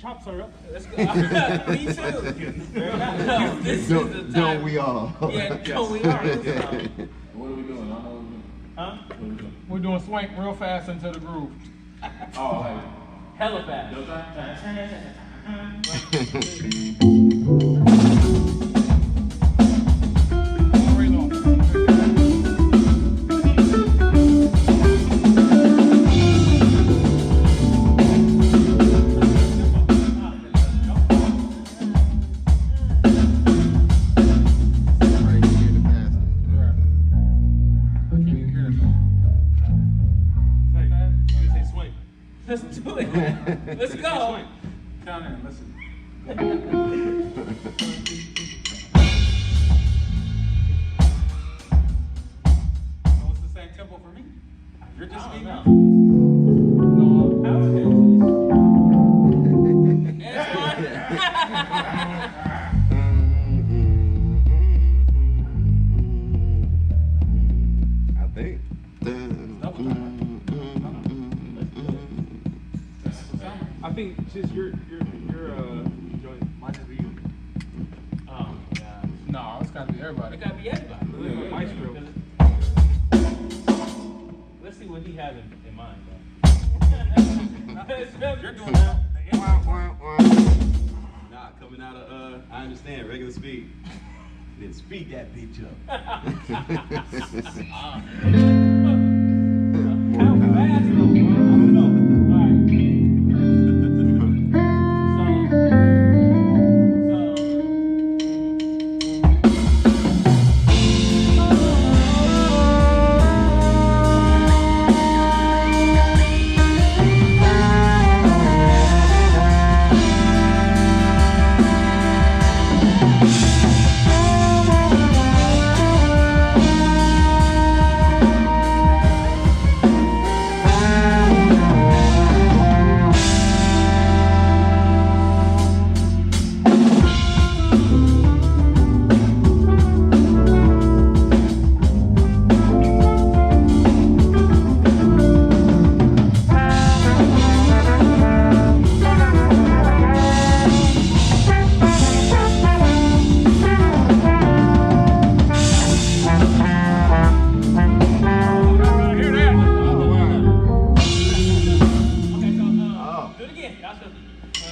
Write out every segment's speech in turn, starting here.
chops are up. Let's go. Me too. Don't we all? Yeah, don't we all? What are we doing? I don't know. Huh? What are we doing? We're doing swank real fast into the groove. Oh, like, Hella fast. no Let's do it. Let's go. Count in, listen. So it's the same tempo for me? You're just speaking? No. I think. I think just your joint might just be you. Oh, yeah. No, it's gotta be everybody. It gotta be everybody. Maestro. Let's see what he has in mind, You're doing that. I understand regular speed. Then speed that bitch up. How fast though? I don't know. Alright.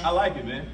I like it, man.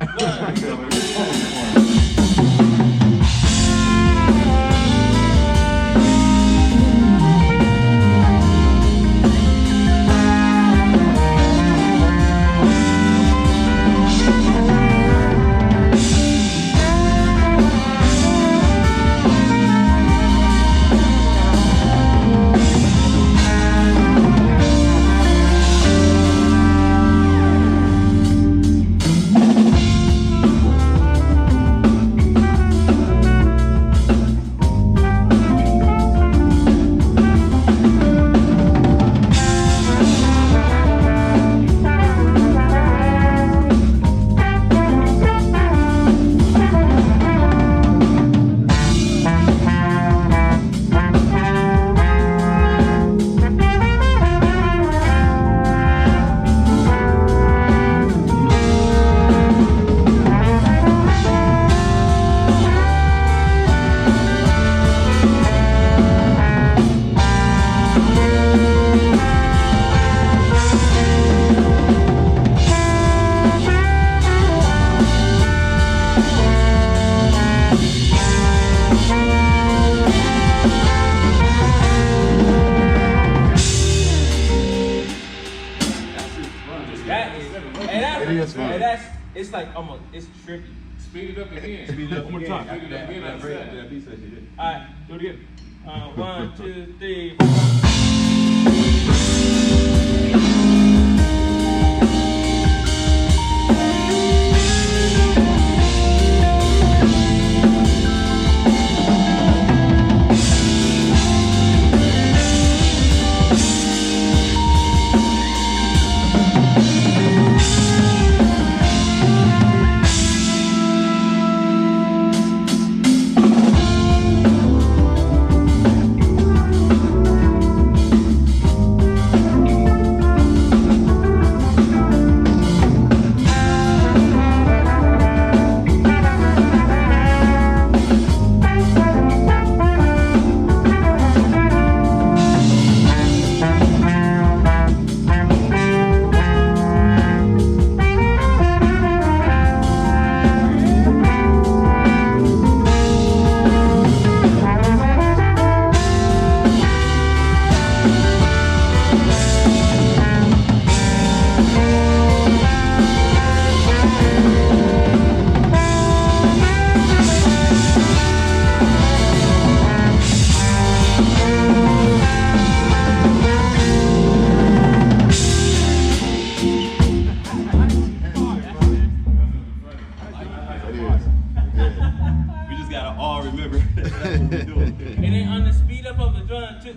It's like almost, it's trippy. Speed it up again. Speed it up one more time. Speed it up again. That beat says you did. Alright, do it again. 1, 2, 3, 2.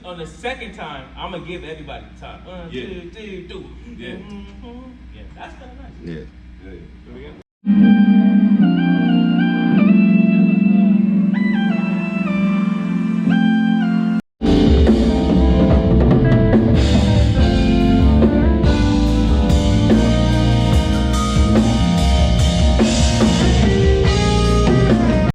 On the second time, I'm gonna give everybody the time. 1, 2, 3, 2. Yeah. Yeah, that's kind of nice. Yeah. Do it again.